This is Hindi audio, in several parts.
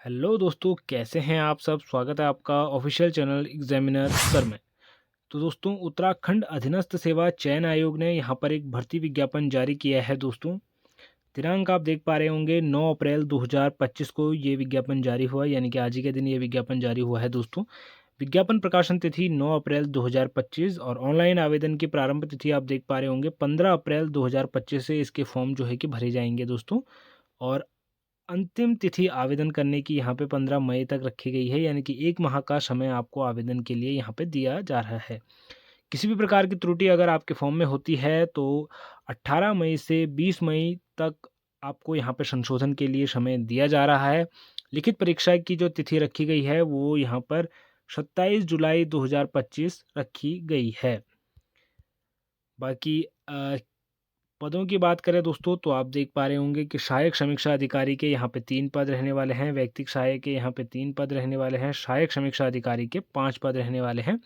हेलो दोस्तों, कैसे हैं आप सब। स्वागत है आपका ऑफिशियल चैनल एग्जामिनर सर में। तो दोस्तों, उत्तराखंड अधीनस्थ सेवा चयन आयोग ने यहाँ पर एक भर्ती विज्ञापन जारी किया है। दोस्तों, दिनांक आप देख पा रहे होंगे 9 अप्रैल 2025 को ये विज्ञापन जारी हुआ, यानी कि आज ही के दिन ये विज्ञापन जारी हुआ है। दोस्तों, विज्ञापन प्रकाशन तिथि 9 अप्रैल 2025 और ऑनलाइन आवेदन की प्रारंभ तिथि आप देख पा रहे होंगे 15 अप्रैल 2025 से इसके फॉर्म जो है कि भरे जाएंगे। दोस्तों, और अंतिम तिथि आवेदन करने की यहाँ पे 15 मई तक रखी गई है, यानी कि 1 माह का समय आपको आवेदन के लिए यहाँ पे दिया जा रहा है। किसी भी प्रकार की त्रुटि अगर आपके फॉर्म में होती है तो 18 मई से 20 मई तक आपको यहाँ पे संशोधन के लिए समय दिया जा रहा है। लिखित परीक्षा की जो तिथि रखी गई है वो यहाँ पर 27 जुलाई 2025 रखी गई है। बाकी पदों की बात करें दोस्तों, तो आप देख पा रहे होंगे कि सहायक समीक्षा अधिकारी के यहाँ पे 3 पद रहने वाले हैं, व्यक्तिक सहायक के यहाँ पे 3 पद रहने वाले हैं, सहायक समीक्षा अधिकारी के 5 पद रहने वाले हैं।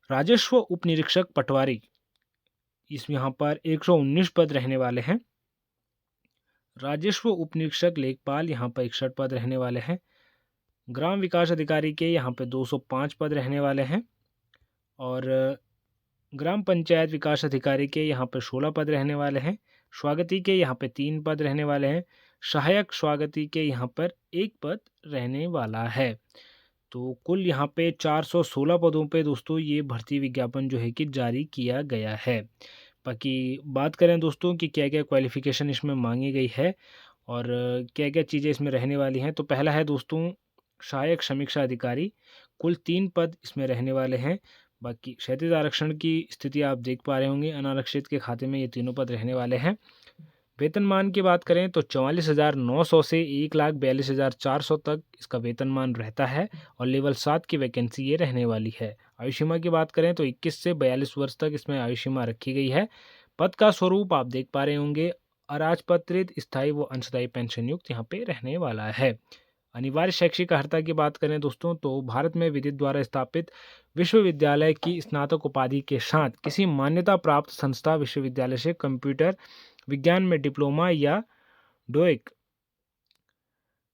राजस्व उप निरीक्षक पटवारी, इसमें यहाँ पर 119 पद रहने वाले हैं। राजस्व उप निरीक्षक लेखपाल यहाँ पर 61 पद रहने वाले हैं। ग्राम विकास अधिकारी के यहाँ पे 205 पद रहने वाले हैं और ग्राम पंचायत विकास अधिकारी के यहाँ पर 16 पद रहने वाले हैं। स्वागती के यहाँ पे 3 पद रहने वाले हैं। सहायक स्वागती के यहाँ पर 1 पद रहने वाला है। तो कुल यहाँ पे 416 पदों पे दोस्तों ये भर्ती विज्ञापन जो है कि जारी किया गया है। बाकी बात करें दोस्तों कि क्या क्या क्वालिफिकेशन इसमें मांगी गई है और क्या क्या चीज़ें इसमें रहने वाली हैं, तो पहला है दोस्तों सहायक समीक्षा अधिकारी। कुल 3 पद इसमें रहने वाले हैं। बाकी क्षैतिज आरक्षण की स्थिति आप देख पा रहे होंगे, अनारक्षित के खाते में ये तीनों पद रहने वाले हैं। वेतनमान की बात करें तो 44,900 से 1,42,400 तक इसका वेतनमान रहता है और लेवल 7 की वैकेंसी ये रहने वाली है। आयु सीमा की बात करें तो 21 से 42 वर्ष तक इसमें आयु सीमा रखी गई है। पद का स्वरूप आप देख पा रहे होंगे, अराजपत्रित स्थायी व अंशदायी पेंशन युक्त यहाँ पे रहने वाला है। अनिवार्य शैक्षिक अर्हता की बात करें दोस्तों, तो भारत में विधि द्वारा स्थापित विश्वविद्यालय की स्नातक उपाधि के साथ किसी मान्यता प्राप्त संस्था विश्वविद्यालय से कंप्यूटर विज्ञान में डिप्लोमा या डोइक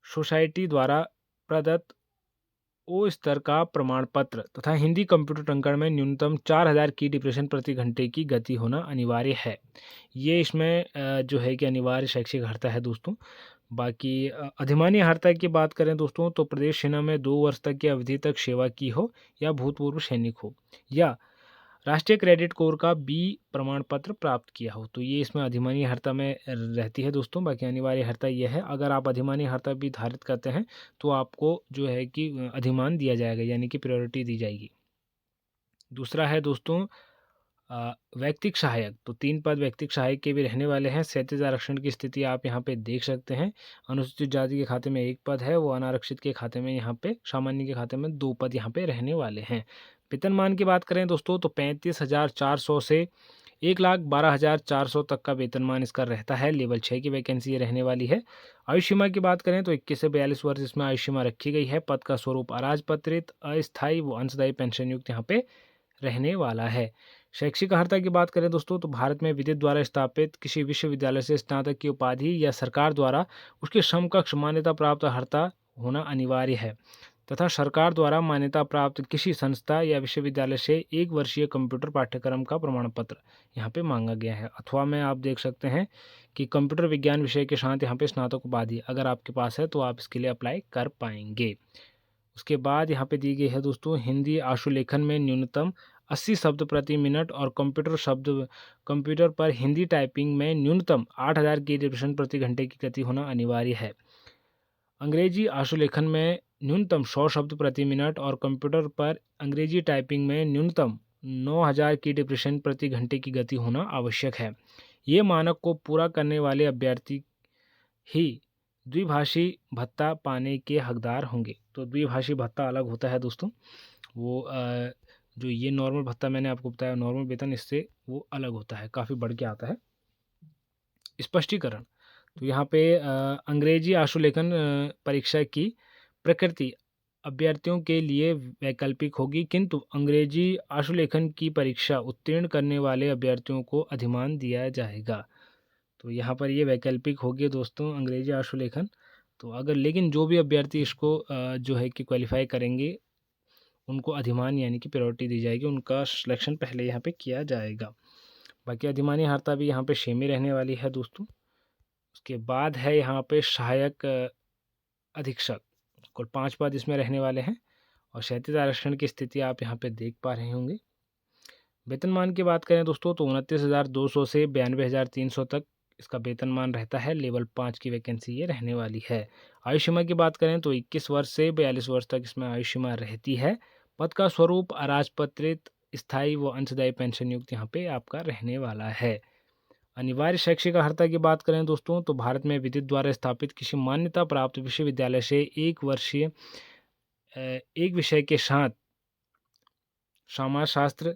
सोसाइटी द्वारा प्रदत्त ओ स्तर का प्रमाण पत्र तथा हिंदी कंप्यूटर टंकण में न्यूनतम 4,000 की डिप्रेशन प्रति घंटे की गति होना अनिवार्य है। ये इसमें जो है कि अनिवार्य शैक्षिक अर्हता है दोस्तों। बाकी अधिमान्य अर्हता की बात करें दोस्तों, तो प्रदेश सेना में 2 वर्ष तक की अवधि तक सेवा की हो या भूतपूर्व सैनिक हो या राष्ट्रीय क्रेडिट कोर का बी प्रमाण पत्र प्राप्त किया हो, तो ये इसमें अधिमान्य अर्हता में रहती है दोस्तों। बाकी अनिवार्य अर्हता यह है, अगर आप अधिमान्य अर्हता भी धारित करते हैं तो आपको जो है कि अधिमान दिया जाएगा, यानी कि प्रायोरिटी दी जाएगी। दूसरा है दोस्तों व्यक्तिक सहायक, तो 3 पद व्यक्तिक सहायक के भी रहने वाले हैं। क्षैतिज आरक्षण की स्थिति आप यहाँ पे देख सकते हैं। अनुसूचित जाति के खाते में 1 पद है, वो अनारक्षित के खाते में यहाँ पे, सामान्य के खाते में 2 पद यहाँ पे रहने वाले हैं। वेतनमान की बात करें दोस्तों, तो 35,400 से 1,12,400 तक का वेतनमान इसका रहता है। लेवल 6 की वैकेंसी ये रहने वाली है। आयु सीमा की बात करें तो 21 से 42 वर्ष इसमें आयु सीमा रखी गई है। पद का स्वरूप अराजपत्रित अस्थायी व अंशदायी पेंशन युक्त यहाँ पे रहने वाला है। शैक्षिक अर्हता की बात करें दोस्तों, तो भारत में विधि द्वारा स्थापित किसी विश्वविद्यालय से स्नातक की उपाधि या सरकार द्वारा उसके समकक्ष मान्यता प्राप्त अर्हता होना अनिवार्य है तथा सरकार द्वारा मान्यता प्राप्त किसी संस्था या विश्वविद्यालय से 1 वर्षीय कंप्यूटर पाठ्यक्रम का प्रमाण पत्र यहाँ पे मांगा गया है। अथवा में आप देख सकते हैं कि कंप्यूटर विज्ञान विषय के साथ यहाँ पे स्नातक उपाधि अगर आपके पास है तो आप इसके लिए अप्लाई कर पाएंगे। उसके बाद यहाँ पे दी गई है दोस्तों हिंदी आशुलेखन में न्यूनतम 80 शब्द प्रति मिनट और कंप्यूटर पर हिंदी टाइपिंग में न्यूनतम 8,000 की डिप्रेशन प्रति घंटे की गति होना अनिवार्य है। अंग्रेजी आशुलेखन में न्यूनतम 100 शब्द प्रति मिनट और कंप्यूटर पर अंग्रेजी टाइपिंग में न्यूनतम 9,000 की डिप्रेशन प्रति घंटे की गति होना आवश्यक है। ये मानक को पूरा करने वाले अभ्यर्थी ही द्विभाषी भत्ता पाने के हकदार होंगे। तो द्विभाषी भत्ता अलग होता है दोस्तों, वो जो ये नॉर्मल भत्ता मैंने आपको बताया नॉर्मल वेतन, इससे वो अलग होता है, काफ़ी बढ़ के आता है। स्पष्टीकरण, तो यहाँ पे अंग्रेजी आशुलेखन परीक्षा की प्रकृति अभ्यर्थियों के लिए वैकल्पिक होगी, किंतु अंग्रेजी आशुलेखन की परीक्षा उत्तीर्ण करने वाले अभ्यर्थियों को अधिमान दिया जाएगा। तो यहाँ पर ये वैकल्पिक होगी दोस्तों अंग्रेजी आशुलेखन। तो अगर लेकिन जो भी अभ्यर्थी इसको जो है कि क्वालिफाई करेंगे, उनको अधिमान यानी कि प्रायोरिटी दी जाएगी, उनका सिलेक्शन पहले यहाँ पे किया जाएगा। बाकी अधिमानी हर्ता भी यहाँ पे सेम ही रहने वाली है दोस्तों। उसके बाद है यहाँ पे सहायक अधीक्षक, कुल 5 पद इसमें रहने वाले हैं। और क्षैतिज आरक्षण की स्थिति आप यहाँ पे देख पा रहे होंगे। वेतनमान की बात करें दोस्तों तो 29,200 से 92,300 तक इसका वेतनमान रहता है। लेवल 5 की वैकेंसी ये रहने वाली है। आयु सीमा की बात करें तो 21 वर्ष से 42 वर्ष तक इसमें आयु सीमा रहती है। पद का स्वरूप अराजपत्रित, स्थायी व अंशदायी पेंशन युक्त यहाँ पे आपका रहने वाला है। अनिवार्य शैक्षिक अर्हता की बात करें दोस्तों तो भारत में विधि द्वारा स्थापित किसी मान्यता प्राप्त विश्वविद्यालय से एक वर्षीय एक विषय के साथ समाजशास्त्र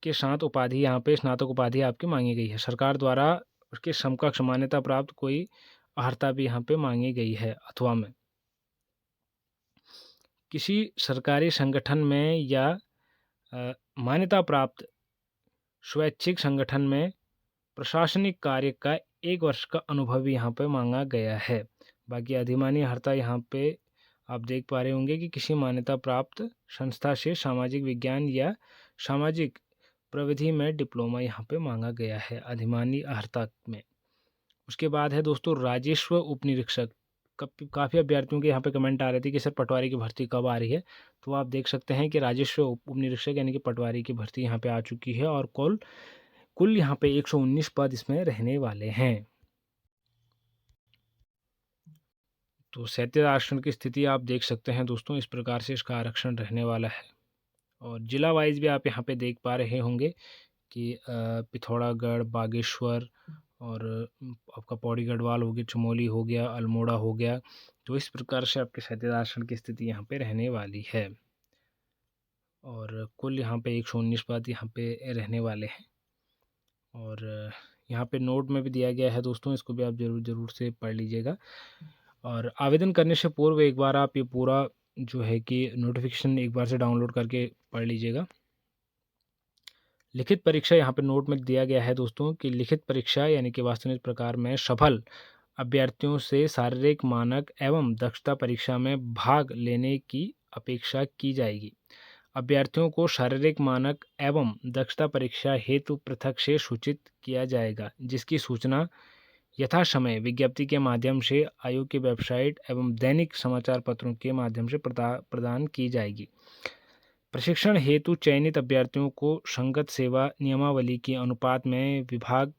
के साथ उपाधि, यहाँ पे स्नातक उपाधि आपकी मांगी गई है। सरकार द्वारा उसके समकक्ष मान्यता प्राप्त कोई अर्हता भी यहाँ पे मांगी गई है। अथवा में किसी सरकारी संगठन में या मान्यता प्राप्त स्वैच्छिक संगठन में प्रशासनिक कार्य का 1 वर्ष का अनुभव भी यहाँ पे मांगा गया है। बाकी अधिमानी अर्हता यहाँ पे आप देख पा रहे होंगे कि किसी मान्यता प्राप्त संस्था से सामाजिक विज्ञान या सामाजिक प्रविधि में डिप्लोमा यहाँ पे मांगा गया है अधिमानी अर्हता में। उसके बाद है दोस्तों राजस्व उपनिरीक्षक। काफ़ी अभ्यर्थियों के यहाँ पे कमेंट आ रहे थे कि सर पटवारी की भर्ती कब आ रही है। तो आप देख सकते हैं कि राजस्व उपनिरीक्षक यानी कि पटवारी की भर्ती यहाँ पे आ चुकी है और कुल यहाँ पे 119 पद इसमें रहने वाले हैं। तो क्षैतिज आरक्षण की स्थिति आप देख सकते हैं दोस्तों, इस प्रकार से इसका आरक्षण रहने वाला है। और जिला वाइज भी आप यहाँ पे देख पा रहे होंगे कि पिथौरागढ़, बागेश्वर और आपका पौड़ी गढ़वाल हो गया, चमोली हो गया, अल्मोड़ा हो गया। तो इस प्रकार से आपके क्षैतिज आरक्षण की स्थिति यहाँ पे रहने वाली है। और कुल यहाँ पे 119 पद यहाँ पे रहने वाले हैं। और यहाँ पे नोट में भी दिया गया है दोस्तों, इसको भी आप ज़रूर से पढ़ लीजिएगा। और आवेदन करने से पूर्व एक बार आप ये पूरा जो है कि नोटिफिकेशन एक बार से डाउनलोड करके पढ़ लीजिएगा। लिखित परीक्षा यहाँ पे नोट में दिया गया है दोस्तों कि लिखित परीक्षा यानी कि वास्तविक प्रकार में सफल अभ्यर्थियों से शारीरिक मानक एवं दक्षता परीक्षा में भाग लेने की अपेक्षा की जाएगी। अभ्यर्थियों को शारीरिक मानक एवं दक्षता परीक्षा हेतु पृथक से सूचित किया जाएगा, जिसकी सूचना यथासमय विज्ञप्ति के माध्यम से आयोग की वेबसाइट एवं दैनिक समाचार पत्रों के माध्यम से प्रदान की जाएगी। प्रशिक्षण हेतु चयनित अभ्यर्थियों को संगत सेवा नियमावली के अनुपात में विभाग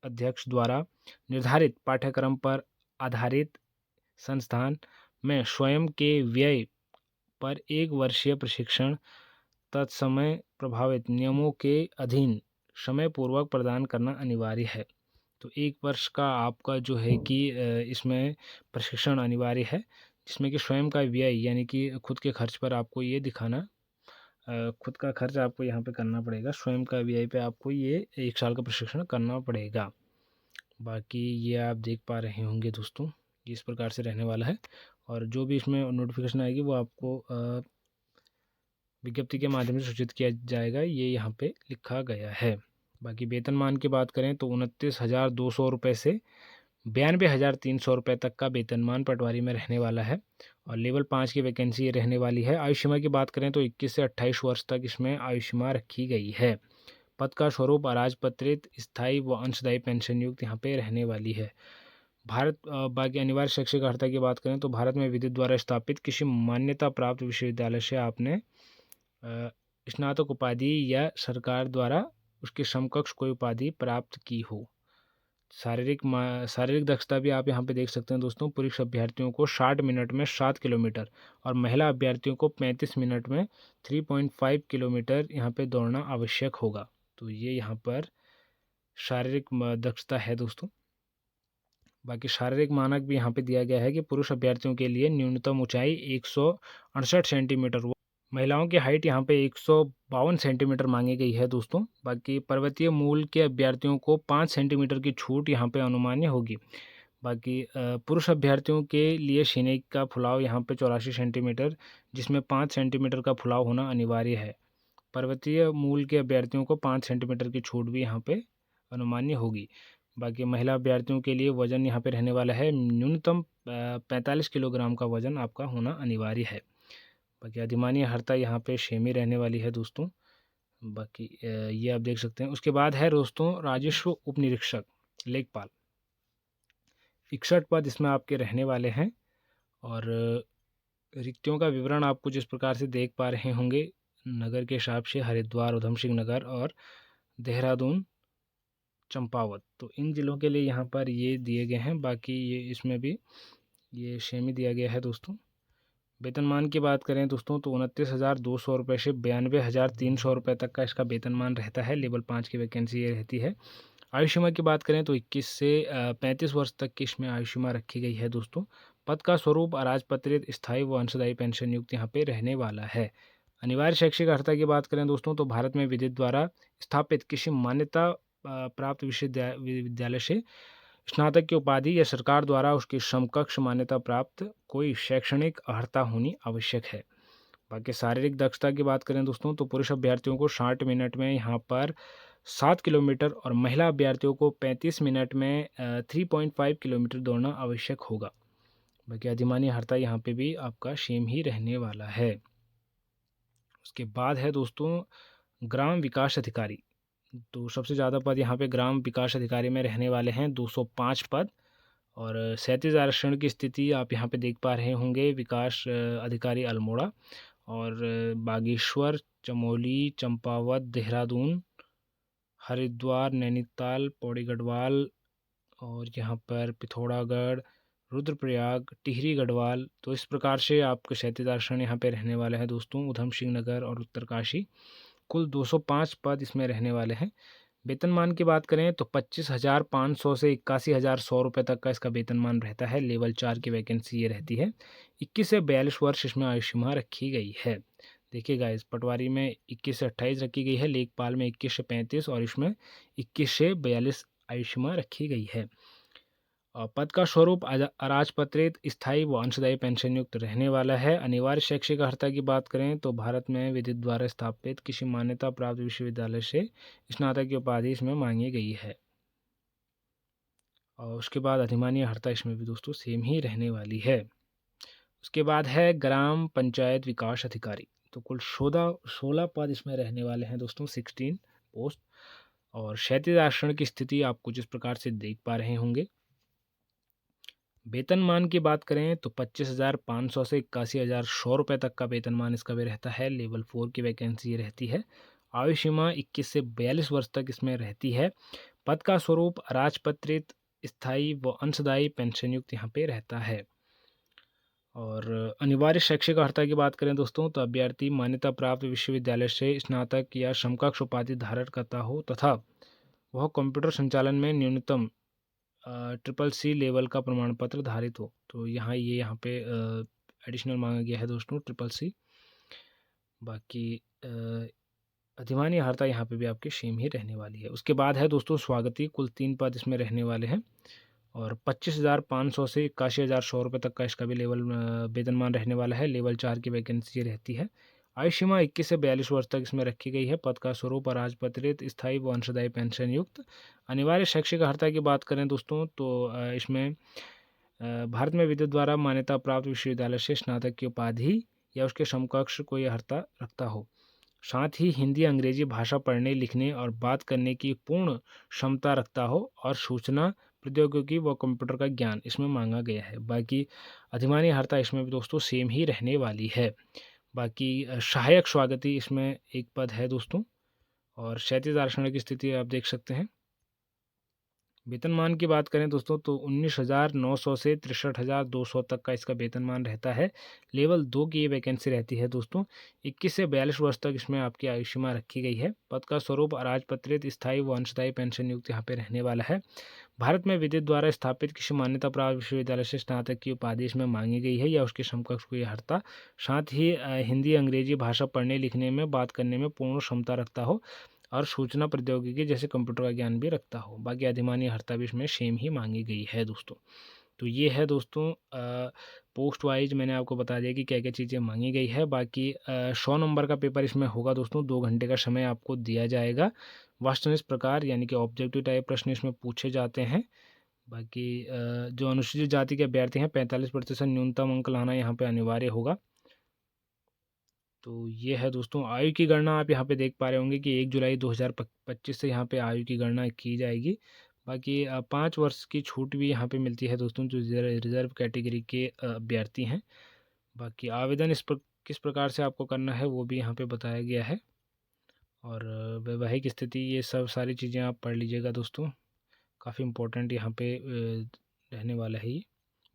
अध्यक्ष द्वारा निर्धारित पाठ्यक्रम पर आधारित संस्थान में स्वयं के व्यय पर 1 वर्षीय प्रशिक्षण तत्समय प्रभावित नियमों के अधीन समय पूर्वक प्रदान करना अनिवार्य है। तो 1 वर्ष का आपका जो है कि इसमें प्रशिक्षण अनिवार्य है, जिसमें कि स्वयं का व्यय यानी कि खुद के खर्च पर आपको ये दिखाना, खुद का खर्च आपको यहाँ पे करना पड़ेगा। स्वयं का व्यय पे आपको ये 1 साल का प्रशिक्षण करना पड़ेगा। बाकी ये आप देख पा रहे होंगे दोस्तों, इस प्रकार से रहने वाला है। और जो भी इसमें नोटिफिकेशन आएगी वो आपको विज्ञप्ति के माध्यम से सूचित किया जाएगा, ये यहाँ पे लिखा गया है। बाकी वेतनमान की बात करें तो 29,200 रुपये से 92,300 रुपये तक का वेतनमान पटवारी में रहने वाला है। और लेवल 5 की वैकेंसी ये रहने वाली है। आयु सीमा की बात करें तो 21 से 28 वर्ष तक इसमें आयु सीमा रखी गई है। पद का स्वरूप अराजपत्रित, स्थायी व अंशदायी पेंशन युक्त यहाँ पे रहने वाली है। बाकी अनिवार्य शैक्षिक अर्हता की बात करें तो भारत में विधि द्वारा स्थापित किसी मान्यता प्राप्त विश्वविद्यालय से आपने स्नातक उपाधि या सरकार द्वारा उसके समकक्ष कोई उपाधि प्राप्त की हो। शारीरिक दक्षता भी आप यहाँ पे देख सकते हैं दोस्तों। पुरुष अभ्यर्थियों को 60 मिनट में 7 किलोमीटर और महिला अभ्यर्थियों को 35 मिनट में 3.5 किलोमीटर यहाँ पे दौड़ना आवश्यक होगा। तो ये यहाँ पर शारीरिक दक्षता है दोस्तों। बाकी शारीरिक मानक भी यहाँ पे दिया गया है कि पुरुष अभ्यर्थियों के लिए न्यूनतम ऊंचाई 168 सेंटीमीटर, महिलाओं की हाइट यहाँ पे 152 सेंटीमीटर मांगी गई है दोस्तों। बाकी पर्वतीय मूल के अभ्यर्थियों को 5 सेंटीमीटर की छूट यहाँ पे अनुमान्य होगी। बाकी पुरुष अभ्यर्थियों के लिए सीने का फुलाव यहाँ पे 84 सेंटीमीटर, जिसमें 5 सेंटीमीटर का फुलाव होना अनिवार्य है। पर्वतीय मूल के अभ्यर्थियों को 5 सेंटीमीटर की छूट भी यहाँ पे अनुमान्य होगी। बाकी महिला अभ्यर्थियों के लिए वज़न यहाँ पे रहने वाला है न्यूनतम 45 किलोग्राम का वज़न आपका होना अनिवार्य है। बाकी अधिमान्य अर्हता यहाँ पे सेम ही रहने वाली है दोस्तों। बाकी ये आप देख सकते हैं। उसके बाद है दोस्तों राजस्व उप निरीक्षक लेखपाल, 61 पद इसमें आपके रहने वाले हैं। और रिक्तियों का विवरण आप कुछ इस प्रकार से देख पा रहे होंगे। नगर के हिसाब से हरिद्वार, उधम सिंह नगर और देहरादून, चंपावत, तो इन ज़िलों के लिए यहाँ पर ये दिए गए हैं। बाकी ये इसमें भी ये सेम ही दिया गया है दोस्तों। वेतनमान की बात करें दोस्तों तो 29,200 रुपये से 92,300 रुपये तक का इसका वेतनमान रहता है। लेवल 5 की वैकेंसी ये रहती है। आयु सीमा की बात करें तो 21 से 35 वर्ष तक की इसमें आयु सीमा रखी गई है दोस्तों। पद का स्वरूप अराजपत्रित स्थायी व अंशदायी पेंशन युक्त यहाँ पे रहने वाला है। अनिवार्य शैक्षिक अर्हता की बात करें दोस्तों तो भारत में विधि द्वारा स्थापित किसी मान्यता प्राप्त विश्वविद्यालय से स्नातक की उपाधि या सरकार द्वारा उसकी समकक्ष मान्यता प्राप्त कोई शैक्षणिक अर्हता होनी आवश्यक है। बाकी शारीरिक दक्षता की बात करें दोस्तों तो पुरुष अभ्यर्थियों को 60 मिनट में यहाँ पर 7 किलोमीटर और महिला अभ्यर्थियों को 35 मिनट में 3.5 किलोमीटर दौड़ना आवश्यक होगा। बाकी अधिमान्य अर्हता यहाँ पे भी आपका सेम ही रहने वाला है। उसके बाद है दोस्तों ग्राम विकास अधिकारी, तो सबसे ज़्यादा पद यहाँ पे ग्राम विकास अधिकारी में रहने वाले हैं 205 पद। और 37 आरक्षण की स्थिति आप यहाँ पे देख पा रहे होंगे। विकास अधिकारी अल्मोड़ा और बागेश्वर, चमोली, चंपावत, देहरादून, हरिद्वार, नैनीताल, पौड़ी गढ़वाल और यहाँ पर पिथौरागढ़, रुद्रप्रयाग, टिहरी गढ़वाल, तो इस प्रकार से आपके 37 आरक्षण यहाँ पे रहने वाले हैं दोस्तों। उधम सिंह नगर और उत्तरकाशी, कुल 205 पद इसमें रहने वाले हैं। वेतनमान की बात करें तो 25,500 से 81,100 रुपये तक का इसका वेतनमान रहता है। लेवल 4 की वैकेंसी ये रहती है। 21 से 42 वर्ष इसमें आयु सीमा रखी गई है। देखिए गाइस, पटवारी में 21 से 28 रखी गई है, लेखपाल में 21 से 35 और इसमें 21 से 42 आयु सीमा रखी गई है। पद का स्वरूप अराजपत्रित स्थायी व अंशदायी पेंशन युक्त रहने वाला है। अनिवार्य शैक्षिक अर्हता की बात करें तो भारत में विधि द्वारा स्थापित किसी मान्यता प्राप्त विश्वविद्यालय से स्नातक की उपाधि इसमें मांगी गई है। और उसके बाद अधिमान्य अर्हता इसमें भी दोस्तों सेम ही रहने वाली है। उसके बाद है ग्राम पंचायत विकास अधिकारी, तो कुल 16 पद इसमें रहने वाले हैं दोस्तों, 16 पोस्ट। और 37 आरक्षण की स्थिति आप कुछ इस प्रकार से देख पा रहे होंगे। वेतनमान की बात करें तो 25,500 से 81,100 रुपये तक का वेतनमान इसका भी रहता है। लेवल 4 की वैकेंसी रहती है। आयु सीमा 21 से 42 वर्ष तक इसमें रहती है। पद का स्वरूप राजपत्रित स्थायी व अंशदायी पेंशन युक्त यहाँ पे रहता है। और अनिवार्य शैक्षिक अर्हता की बात करें दोस्तों तो अभ्यर्थी मान्यता प्राप्त विश्वविद्यालय से स्नातक या समकक्ष उपाधि धारण करता हो तथा वह कंप्यूटर संचालन में न्यूनतम CCC लेवल का प्रमाण पत्र धारित हो। तो यहाँ पे एडिशनल मांगा गया है दोस्तों CCC। बाकी अधिमान्य अर्हता यहाँ पे भी आपकी सेम ही रहने वाली है। उसके बाद है दोस्तों स्वागती, कुल 3 पद इसमें रहने वाले हैं। और 25,500 से 81,100 रुपये तक का इसका भी लेवल वेतनमान रहने वाला है। लेवल 4 की वैकेंसी रहती है। आयु सीमा 21 से 42 वर्ष तक इसमें रखी गई है। पद का स्वरूप अराजपत्रित स्थायी व अंशदायी पेंशन युक्त। अनिवार्य शैक्षिक अर्हता की बात करें दोस्तों तो इसमें भारत में विधि द्वारा मान्यता प्राप्त विश्वविद्यालय से स्नातक की उपाधि या उसके समकक्ष कोई अर्हता रखता हो, साथ ही हिंदी अंग्रेजी भाषा पढ़ने लिखने और बात करने की पूर्ण क्षमता रखता हो और सूचना प्रौद्योगिकी व कंप्यूटर का ज्ञान इसमें मांगा गया है। बाकी अधिमान्य अर्हता इसमें भी दोस्तों सेम ही रहने वाली है। बाकी सहायक स्वागती इसमें एक पद है दोस्तों। और 37 आरक्षण की स्थिति आप देख सकते हैं। वेतनमान की बात करें दोस्तों तो 19,900 से 63,200 तक का इसका वेतनमान रहता है। लेवल 2 की ये वैकेंसी रहती है दोस्तों। 21 से 42 वर्ष तक इसमें आपकी आयु सीमा रखी गई है। पद का स्वरूप अराजपत्रित स्थायी व अंशदायी पेंशन युक्त यहाँ पे रहने वाला है। भारत में विधि द्वारा स्थापित किसी मान्यता प्राप्त विश्वविद्यालय से स्नातक की उपाधि इसमें मांगी गई है या उसके समकक्ष कोई अर्हता, साथ ही हिंदी अंग्रेजी भाषा पढ़ने लिखने में बात करने में पूर्ण क्षमता रखता हो और सूचना प्रौद्योगिकी जैसे कंप्यूटर का ज्ञान भी रखता हो। बाकी अधिमान्य अर्हता भी इसमें सेम ही मांगी गई है दोस्तों। तो ये है दोस्तों पोस्ट वाइज मैंने आपको बता दिया कि क्या क्या चीज़ें मांगी गई है। बाकी 100 नंबर का पेपर इसमें होगा दोस्तों। 2 घंटे का समय आपको दिया जाएगा। वास्तुनिष्ठ प्रकार यानी कि ऑब्जेक्टिव टाइप प्रश्न इसमें पूछे जाते हैं। बाकी जो अनुसूचित जाति के अभ्यर्थी हैं 45% न्यूनतम अंक लाना यहाँ पे अनिवार्य होगा। तो ये है दोस्तों आयु की गणना। आप यहाँ पे देख पा रहे होंगे कि 1 जुलाई 2025 से यहाँ पे आयु की गणना की जाएगी। बाकी 5 वर्ष की छूट भी यहाँ पे मिलती है दोस्तों जो रिजर्व कैटेगरी के अभ्यर्थी हैं। बाकी आवेदन किस प्रकार से आपको करना है वो भी यहाँ पे बताया गया है। और वैवाहिक स्थिति ये सब सारी चीज़ें आप पढ़ लीजिएगा दोस्तों, काफ़ी इम्पोर्टेंट यहाँ पे रहने वाला है ये।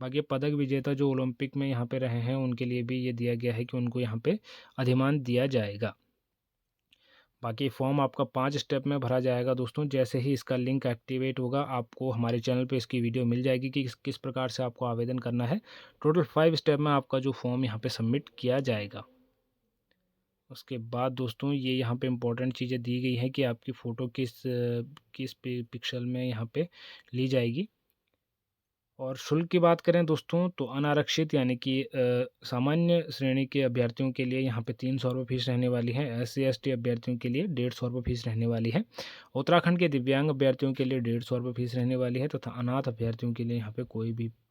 बाकी पदक विजेता जो ओलंपिक में यहाँ पे रहे हैं उनके लिए भी ये दिया गया है कि उनको यहाँ पे अधिमान दिया जाएगा। बाकी फॉर्म आपका 5 स्टेप में भरा जाएगा दोस्तों। जैसे ही इसका लिंक एक्टिवेट होगा आपको हमारे चैनल पे इसकी वीडियो मिल जाएगी कि किस प्रकार से आपको आवेदन करना है। टोटल 5 स्टेप में आपका जो फॉर्म यहाँ पे सबमिट किया जाएगा। उसके बाद दोस्तों ये यहाँ पे इम्पोर्टेंट चीज़ें दी गई हैं कि आपकी फ़ोटो किस पिक्सल में यहाँ पे ली जाएगी। और शुल्क की बात करें दोस्तों तो अनारक्षित यानी कि सामान्य श्रेणी के अभ्यर्थियों के लिए यहाँ पे 300 रुपये फीस रहने वाली है। SC/ST अभ्यर्थियों के लिए 150 रुपये फीस रहने वाली है। उत्तराखंड के दिव्यांग अभ्यर्थियों के लिए 150 रुपये फीस रहने वाली है तथा अनाथ अभ्यर्थियों के लिए यहाँ पे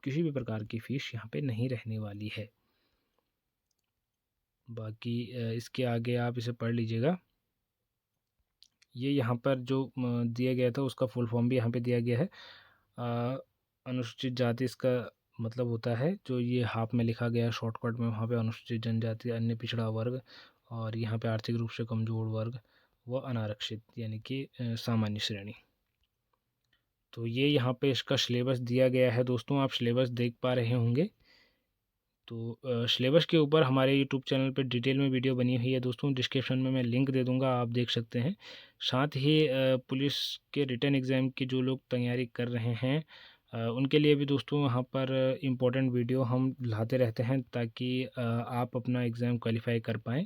किसी भी प्रकार की फ़ीस यहाँ पे नहीं रहने वाली है। बाकी इसके आगे आप इसे पढ़ लीजिएगा। ये यहाँ पर जो दिया गया था उसका फुल फॉर्म भी यहाँ पे दिया गया है। अनुसूचित जाति इसका मतलब होता है, जो ये हाफ में लिखा गया है शॉर्टकट में, वहाँ पे अनुसूचित जनजाति, अन्य पिछड़ा वर्ग, और यहाँ पे आर्थिक रूप से कमज़ोर वर्ग व अनारक्षित यानी कि सामान्य श्रेणी। तो ये यहाँ पे इसका सिलेबस दिया गया है दोस्तों, आप सिलेबस देख पा रहे होंगे। तो सिलेबस के ऊपर हमारे यूट्यूब चैनल पे डिटेल में वीडियो बनी हुई है दोस्तों, डिस्क्रिप्शन में मैं लिंक दे दूंगा, आप देख सकते हैं। साथ ही पुलिस के रिटन एग्ज़ाम की जो लोग तैयारी कर रहे हैं उनके लिए भी दोस्तों वहाँ पर इम्पोर्टेंट वीडियो हम लाते रहते हैं ताकि आप अपना एग्ज़ाम क्वालिफाई कर पाएँ।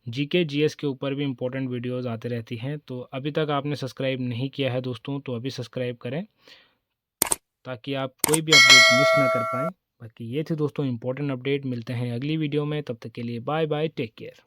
GK GS के ऊपर भी इम्पोर्टेंट वीडियोज़ आते रहती हैं। तो अभी तक आपने सब्सक्राइब नहीं किया है दोस्तों तो अभी सब्सक्राइब करें ताकि आप कोई भी अपडेट मिस ना कर पाएँ। बाकी ये थे दोस्तों इम्पोर्टेंट अपडेट। मिलते हैं अगली वीडियो में, तब तक के लिए बाय बाय, टेक केयर।